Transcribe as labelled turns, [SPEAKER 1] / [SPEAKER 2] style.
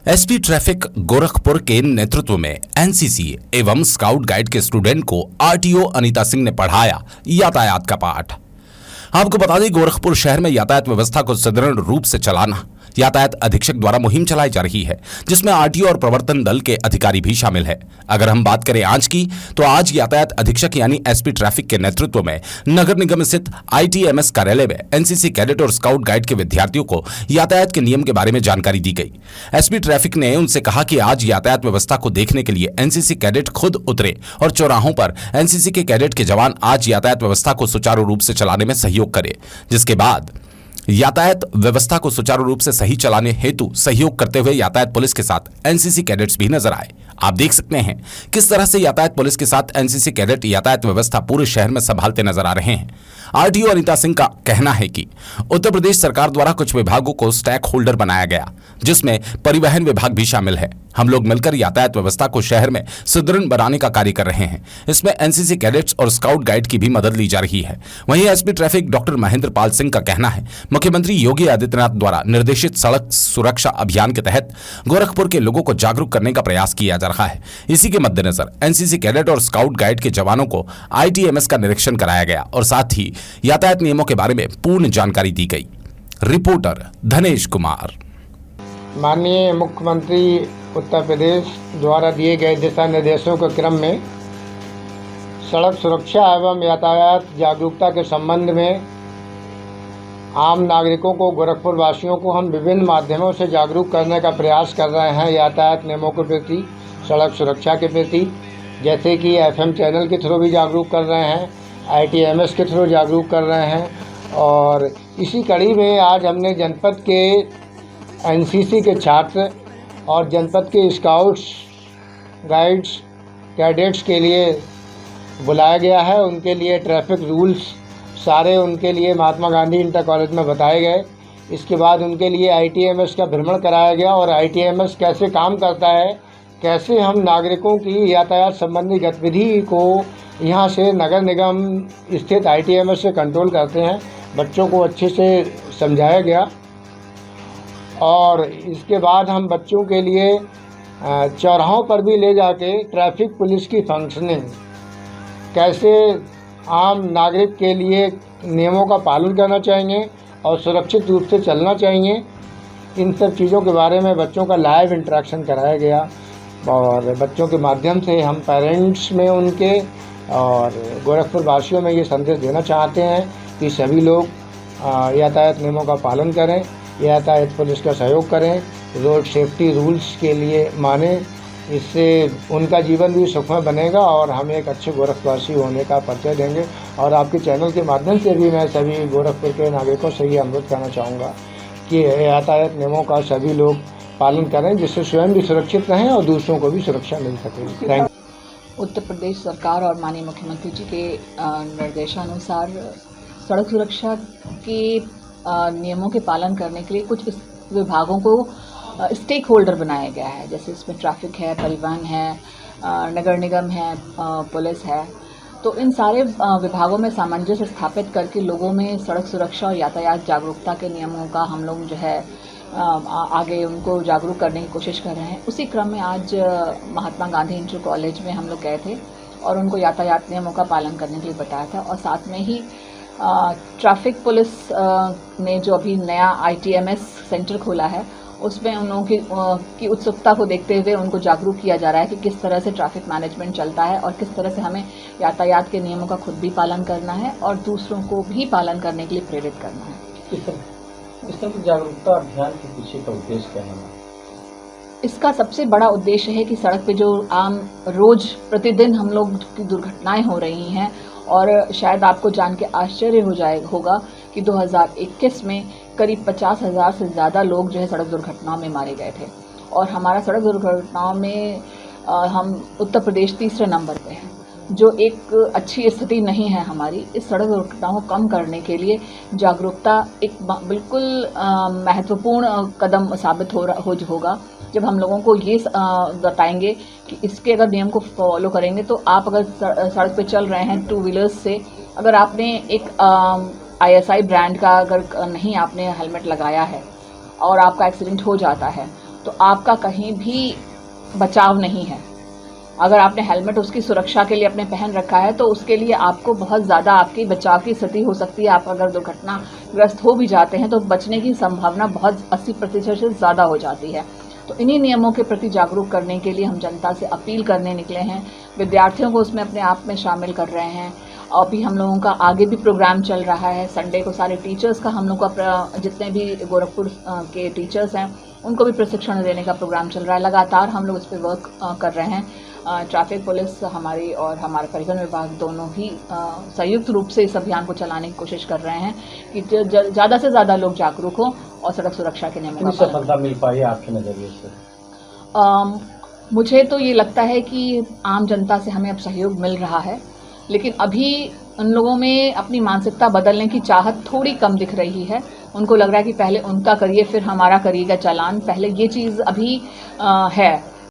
[SPEAKER 1] SP traffic Gorakhpur के नेतृत्व में एनसीसी एवं स्काउट गाइड के स्टूडेंट को आरटीओ अनीता सिंह ने पढ़ाया यातायात का पाठ। आपको बता दें, गोरखपुर शहर में यातायात व्यवस्था को सुदृढ़ रूप से चलाना यातायात अधीक्षक द्वारा मुहिम चलाई जा रही है, जिसमें आरटीओ और प्रवर्तन दल के अधिकारी भी शामिल है। अगर हम बात करें आज की, तो आज यातायात अधीक्षक यानी एसपी ट्रैफिक के नेतृत्व में नगर निगम स्थित आईटीएमएस कार्यालय में एनसीसी कैडेट और स्काउट गाइड के विद्यार्थियों को यातायात के नियम के बारे में जानकारी दी गई। एसपी ट्रैफिक ने उनसे कहा कि आज यातायात व्यवस्था को देखने के लिए एनसीसी कैडेट खुद उतरे और चौराहों पर एनसीसी के कैडेट के जवान आज यातायात व्यवस्था को सुचारू रूप से चलाने में सहयोग करें, जिसके बाद यातायात व्यवस्था को सुचारू रूप से सही चलाने हेतु सहयोग करते हुए यातायात पुलिस के साथ एनसीसी कैडेट्स भी नजर आए। आप देख सकते हैं किस तरह से यातायात पुलिस के साथ एनसीसी कैडेट यातायात व्यवस्था पूरे शहर में संभालते नजर आ रहे हैं। आरटीओ अनीता सिंह का कहना है कि उत्तर प्रदेश सरकार द्वारा कुछ विभागों को स्टेक होल्डर बनाया गया, जिसमें परिवहन विभाग भी शामिल है। हम लोग मिलकर यातायात व्यवस्था को शहर में सुदृढ़ बनाने का कार्य कर रहे हैं। इसमें एनसीसी कैडेट्स और स्काउट गाइड की भी मदद ली जा रही है। वहीं SP traffic doctor Mahendra Pal Singh का कहना है, मुख्यमंत्री योगी आदित्यनाथ द्वारा निर्देशित सड़क सुरक्षा अभियान के तहत गोरखपुर के लोगों को जागरूक करने का प्रयास किया जा रहा है। इसी के मद्देनजर एनसीसी कैडेट और स्काउट गाइड के जवानों को आईटीएमएस का निरीक्षण कराया गया और साथ ही यातायात नियमों के बारे में पूर्ण जानकारी दी गई। रिपोर्टर धनेश कुमार।
[SPEAKER 2] माननीय मुख्यमंत्री उत्तर प्रदेश द्वारा दिए गए दिशा निर्देशों के क्रम में सड़क सुरक्षा एवं यातायात जागरूकता के संबंध में आम नागरिकों को, गोरखपुर वासियों को हम विभिन्न माध्यमों से जागरूक करने का प्रयास कर रहे हैं। यातायात नियमों के प्रति, सड़क सुरक्षा के प्रति, जैसे कि एफएम चैनल के थ्रू भी जागरूक कर रहे हैं, आईटीएमएस के थ्रू जागरूक कर रहे हैं। और इसी कड़ी में आज हमने जनपद के एनसीसी के छात्र और जनपद के स्काउट्स गाइड्स कैडेट्स के लिए बुलाया गया है। उनके लिए ट्रैफिक रूल्स सारे उनके लिए महात्मा गांधी इंटर कॉलेज में बताए गए। इसके बाद उनके लिए आईटीएमएस का भ्रमण कराया गया और आईटीएमएस कैसे काम करता है, कैसे हम नागरिकों की यातायात संबंधी गतिविधि को यहाँ से नगर निगम स्थित आईटीएमएस से कंट्रोल करते हैं, बच्चों को अच्छे से समझाया गया। और इसके बाद हम बच्चों के लिए चौराहों पर भी ले जाके ट्रैफिक पुलिस की फंक्शनिंग, कैसे आम नागरिक के लिए नियमों का पालन करना चाहिए और सुरक्षित रूप से चलना चाहिए, इन सब चीज़ों के बारे में बच्चों का लाइव इंटरेक्शन कराया गया। और बच्चों के माध्यम से हम पेरेंट्स में उनके और गोरखपुर वासियों में ये संदेश देना चाहते हैं कि सभी लोग यातायात नियमों का पालन करें, यातायात पुलिस का सहयोग करें, रोड सेफ्टी रूल्स के लिए माने। इससे उनका जीवन भी सुखमय बनेगा और हम एक अच्छे गोरखवासी होने का परिचय देंगे। और आपके चैनल के माध्यम से भी मैं सभी गोरखपुर के नागरिकों से ये अनुरोध करना चाहूँगा कि यातायात नियमों का सभी लोग पालन करें, जिससे स्वयं भी सुरक्षित रहें और दूसरों को भी सुरक्षा मिल सके। Thank you.
[SPEAKER 3] उत्तर प्रदेश सरकार और माननीय मुख्यमंत्री जी के निर्देशानुसार सड़क सुरक्षा के नियमों के पालन करने के लिए कुछ विभागों को स्टेक होल्डर बनाया गया है। जैसे इसमें ट्रैफिक है, परिवहन है, नगर निगम है, पुलिस है। तो इन सारे विभागों में सामंजस्य स्थापित करके लोगों में सड़क सुरक्षा और यातायात जागरूकता के नियमों का हम लोग जो है आगे उनको जागरूक करने की कोशिश कर रहे हैं। उसी क्रम में आज महात्मा गांधी इंटर कॉलेज में हम लोग गए थे और उनको यातायात नियमों का पालन करने के लिए बताया था। और साथ में ही ट्रैफिक पुलिस ने जो अभी नया आईटीएमएस सेंटर खोला है, उसमें उन लोगों की उत्सुकता को देखते हुए उनको जागरूक किया जा रहा है कि किस तरह से ट्रैफिक मैनेजमेंट चलता है और किस तरह से हमें यातायात के नियमों का खुद भी पालन करना है और दूसरों को भी पालन करने के लिए प्रेरित करना है।
[SPEAKER 4] इस तरह की जागरूकता अभियान के पीछे का उद्देश्य क्या है?
[SPEAKER 3] इसका सबसे बड़ा उद्देश्य है कि सड़क पे जो आम रोज प्रतिदिन हम लोग की दुर्घटनाएं हो रही हैं, और शायद आपको जान के आश्चर्य होगा कि 2021 में करीब 50,000 से ज़्यादा लोग जो है सड़क दुर्घटनाओं में मारे गए थे। और हमारा सड़क दुर्घटनाओं में हम उत्तर प्रदेश तीसरे नंबर पे हैं, जो एक अच्छी स्थिति नहीं है हमारी। इस सड़क दुर्घटनाओं को कम करने के लिए जागरूकता एक बिल्कुल महत्वपूर्ण कदम साबित होगा, जब हम लोगों को ये बताएंगे कि इसके अगर नियम को फॉलो करेंगे तो आप अगर सड़क पे चल रहे हैं टू व्हीलर्स से, अगर आपने एक आईएसआई ब्रांड का अगर नहीं आपने हेलमेट लगाया है और आपका एक्सीडेंट हो जाता है, तो आपका कहीं भी बचाव नहीं है। अगर आपने हेलमेट उसकी सुरक्षा के लिए अपने पहन रखा है तो उसके लिए आपको बहुत ज़्यादा आपकी बचाव की स्थिति हो सकती है। आप अगर दुर्घटनाग्रस्त हो भी जाते हैं तो बचने की संभावना बहुत 80% से ज़्यादा हो जाती है। तो इन्हीं नियमों के प्रति जागरूक करने के लिए हम जनता से अपील करने निकले हैं। विद्यार्थियों को उसमें अपने आप में शामिल कर रहे हैं। अभी हम लोगों का आगे भी प्रोग्राम चल रहा है। संडे को सारे टीचर्स का हम लोग का जितने भी गोरखपुर के टीचर्स हैं उनको भी प्रशिक्षण देने का प्रोग्राम चल रहा है। लगातार हम लोग इस पर वर्क कर रहे हैं। ट्रैफिक पुलिस हमारी और हमारे परिवहन विभाग दोनों ही संयुक्त रूप से इस अभियान को चलाने की कोशिश कर रहे हैं कि ज़्यादा से ज़्यादा लोग जागरूक हों और सड़क सुरक्षा के नियमों का पालन।
[SPEAKER 4] सफलता मिल पाई है आपके नज़रिए से?
[SPEAKER 3] मुझे तो ये लगता है कि आम जनता से हमें अब सहयोग मिल रहा है, लेकिन अभी उन लोगों में अपनी मानसिकता बदलने की चाहत थोड़ी कम दिख रही है। उनको लग रहा है कि पहले उनका करिए फिर हमारा करिएगा चालान, पहले ये चीज़ अभी है।